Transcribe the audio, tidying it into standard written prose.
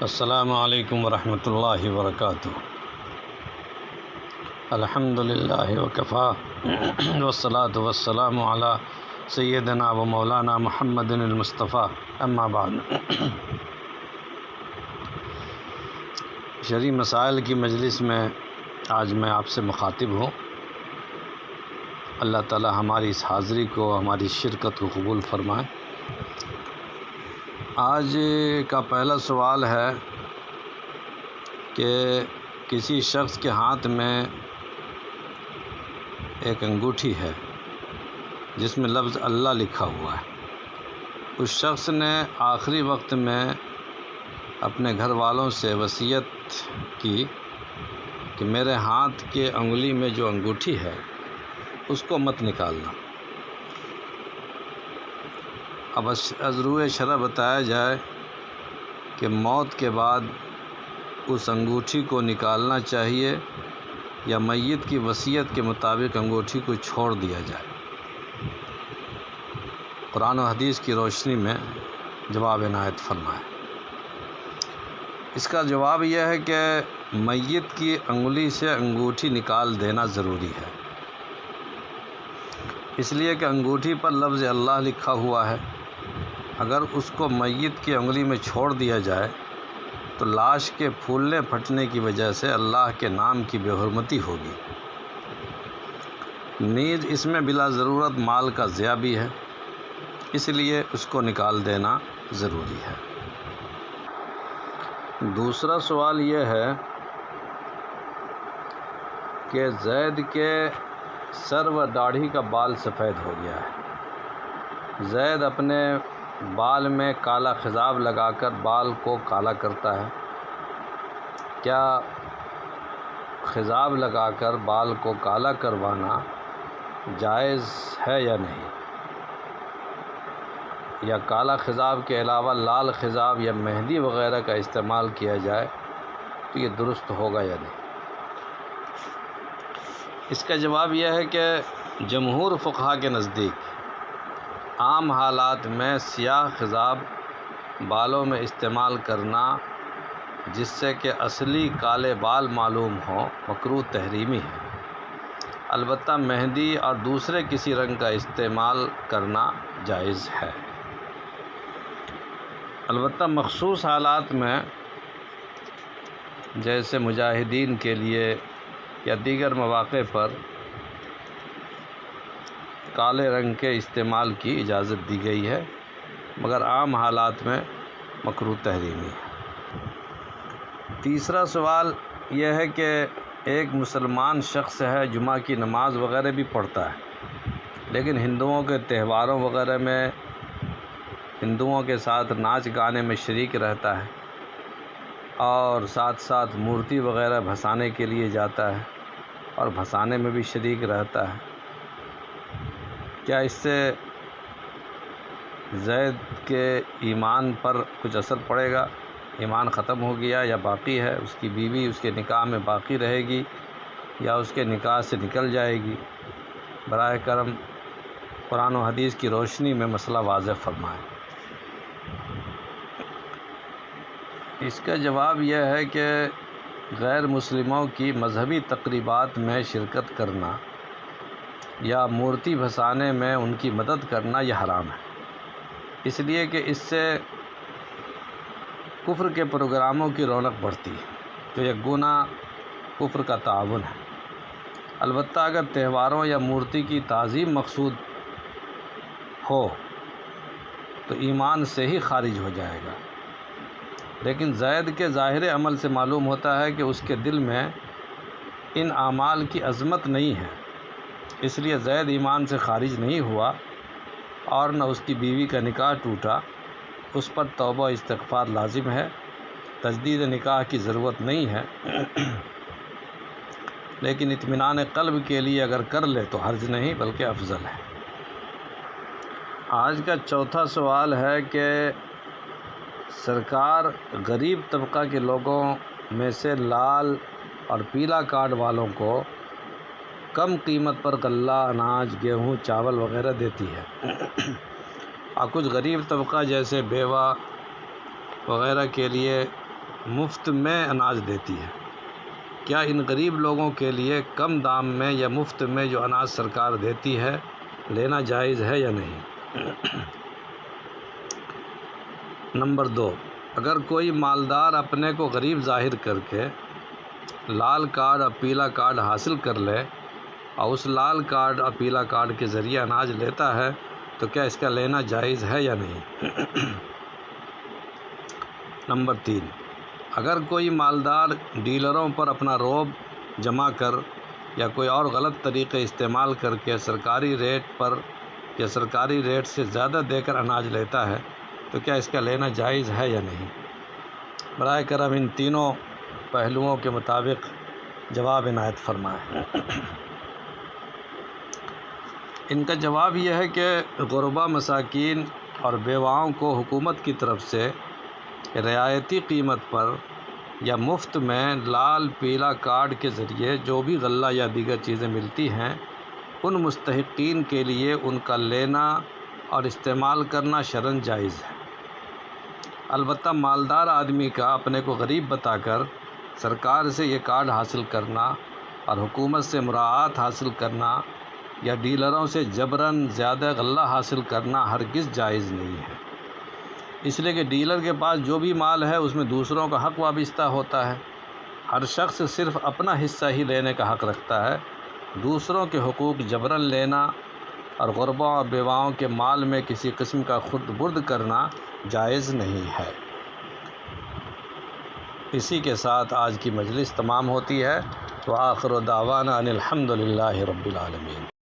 السلام علیکم ورحمۃ اللہ وبرکاتہ۔ الحمد للہ وکفا والصلاۃ والسلام علی سیدنا و مولانا محمد المصطفیٰ، اما بعد۔ شرعی مسائل کی مجلس میں آج میں آپ سے مخاطب ہوں۔ اللہ تعالی ہماری اس حاضری کو، ہماری شرکت کو قبول فرمائے۔ آج کا پہلا سوال ہے کہ کسی شخص کے ہاتھ میں ایک انگوٹھی ہے جس میں لفظ اللہ لکھا ہوا ہے۔ اس شخص نے آخری وقت میں اپنے گھر والوں سے وصیت کی کہ میرے ہاتھ کے انگلی میں جو انگوٹھی ہے اس کو مت نکالنا۔ اب از روئے شرع بتایا جائے کہ موت کے بعد اس انگوٹھی کو نکالنا چاہیے یا میت کی وصیت کے مطابق انگوٹھی کو چھوڑ دیا جائے۔ قرآن و حدیث کی روشنی میں جواب عنایت فرمائے۔ اس کا جواب یہ ہے کہ میت کی انگلی سے انگوٹھی نکال دینا ضروری ہے، اس لیے کہ انگوٹھی پر لفظ اللہ لکھا ہوا ہے۔ اگر اس کو میت کی انگلی میں چھوڑ دیا جائے تو لاش کے پھولنے پھٹنے کی وجہ سے اللہ کے نام کی بے حرمتی ہوگی۔ نیز اس میں بلا ضرورت مال کا ضیاع بھی ہے، اس لیے اس کو نکال دینا ضروری ہے۔ دوسرا سوال یہ ہے کہ زید کے سر و داڑھی کا بال سفید ہو گیا ہے۔ زید اپنے بال میں کالا خضاب لگا کر بال کو کالا کرتا ہے۔ کیا خضاب لگا کر بال کو کالا کروانا جائز ہے یا نہیں؟ یا کالا خضاب کے علاوہ لال خضاب یا مہندی وغیرہ کا استعمال کیا جائے تو یہ درست ہوگا یا نہیں؟ اس کا جواب یہ ہے کہ جمہور فقہا کے نزدیک عام حالات میں سیاہ خضاب بالوں میں استعمال کرنا جس سے کہ اصلی کالے بال معلوم ہوں مکروہ تحریمی ہے۔ البتہ مہندی اور دوسرے کسی رنگ کا استعمال کرنا جائز ہے۔ البتہ مخصوص حالات میں جیسے مجاہدین کے لیے یا دیگر مواقع پر کالے رنگ کے استعمال کی اجازت دی گئی ہے، مگر عام حالات میں مکروہ تحریمی ہے۔ تیسرا سوال یہ ہے کہ ایک مسلمان شخص ہے، جمعہ کی نماز وغیرہ بھی پڑھتا ہے، لیکن ہندوؤں کے تہواروں وغیرہ میں ہندوؤں کے ساتھ ناچ گانے میں شریک رہتا ہے اور ساتھ ساتھ مورتی وغیرہ بھسانے کے لیے جاتا ہے اور بھسانے میں بھی شریک رہتا ہے۔ کیا اس سے زید کے ایمان پر کچھ اثر پڑے گا؟ ایمان ختم ہو گیا یا باقی ہے؟ اس کی بیوی اس کے نکاح میں باقی رہے گی یا اس کے نکاح سے نکل جائے گی؟ براہ کرم قرآن و حدیث کی روشنی میں مسئلہ واضح فرمائیں۔ اس کا جواب یہ ہے کہ غیر مسلموں کی مذہبی تقریبات میں شرکت کرنا یا مورتی بھسانے میں ان کی مدد کرنا یہ حرام ہے، اس لیے کہ اس سے کفر کے پروگراموں کی رونق بڑھتی ہے، تو یہ گناہ کفر کا تعاون ہے۔ البتہ اگر تہواروں یا مورتی کی تعظیم مقصود ہو تو ایمان سے ہی خارج ہو جائے گا۔ لیکن زید کے ظاہر عمل سے معلوم ہوتا ہے کہ اس کے دل میں ان اعمال کی عظمت نہیں ہے، اس لیے زید ایمان سے خارج نہیں ہوا اور نہ اس کی بیوی کا نکاح ٹوٹا۔ اس پر توبہ و استغفار لازم ہے، تجدید نکاح کی ضرورت نہیں ہے، لیکن اطمینان قلب کے لیے اگر کر لے تو حرج نہیں بلکہ افضل ہے۔ آج کا چوتھا سوال ہے کہ سرکار غریب طبقہ کے لوگوں میں سے لال اور پیلا کارڈ والوں کو کم قیمت پر غلہ، اناج، گیہوں، چاول وغیرہ دیتی ہے، اور کچھ غریب طبقہ جیسے بیوہ وغیرہ کے لیے مفت میں اناج دیتی ہے، کیا ان غریب لوگوں کے لیے کم دام میں یا مفت میں جو اناج سرکار دیتی ہے لینا جائز ہے یا نہیں؟ نمبر 2، اگر کوئی مالدار اپنے کو غریب ظاہر کر کے لال کارڈ اور پیلا کارڈ حاصل کر لے اور اس لال کارڈ اور پیلا کارڈ کے ذریعے اناج لیتا ہے تو کیا اس کا لینا جائز ہے یا نہیں؟ نمبر 3، اگر کوئی مالدار ڈیلروں پر اپنا رعب جما کر یا کوئی اور غلط طریقے استعمال کر کے سرکاری ریٹ پر یا سرکاری ریٹ سے زیادہ دے کر اناج لیتا ہے تو کیا اس کا لینا جائز ہے یا نہیں؟ براہ کرم ان تینوں پہلوؤں کے مطابق جواب عنایت فرمائیں۔ ان کا جواب یہ ہے کہ غربا، مساکین اور بیواؤں کو حکومت کی طرف سے رعایتی قیمت پر یا مفت میں لال پیلا کارڈ کے ذریعے جو بھی غلہ یا دیگر چیزیں ملتی ہیں ان مستحقین کے لیے ان کا لینا اور استعمال کرنا شرعاً جائز ہے۔ البتہ مالدار آدمی کا اپنے کو غریب بتا کر سرکار سے یہ کارڈ حاصل کرنا اور حکومت سے مراعات حاصل کرنا یا ڈیلروں سے جبراً زیادہ غلہ حاصل کرنا ہرگز جائز نہیں ہے، اس لیے کہ ڈیلر کے پاس جو بھی مال ہے اس میں دوسروں کا حق وابستہ ہوتا ہے۔ ہر شخص صرف اپنا حصہ ہی لینے کا حق رکھتا ہے، دوسروں کے حقوق جبراً لینا اور غرباء اور بیواؤں کے مال میں کسی قسم کا خرد برد کرنا جائز نہیں ہے۔ اسی کے ساتھ آج کی مجلس تمام ہوتی ہے۔ وآخر دعوانا ان الحمد للہ رب العالمین۔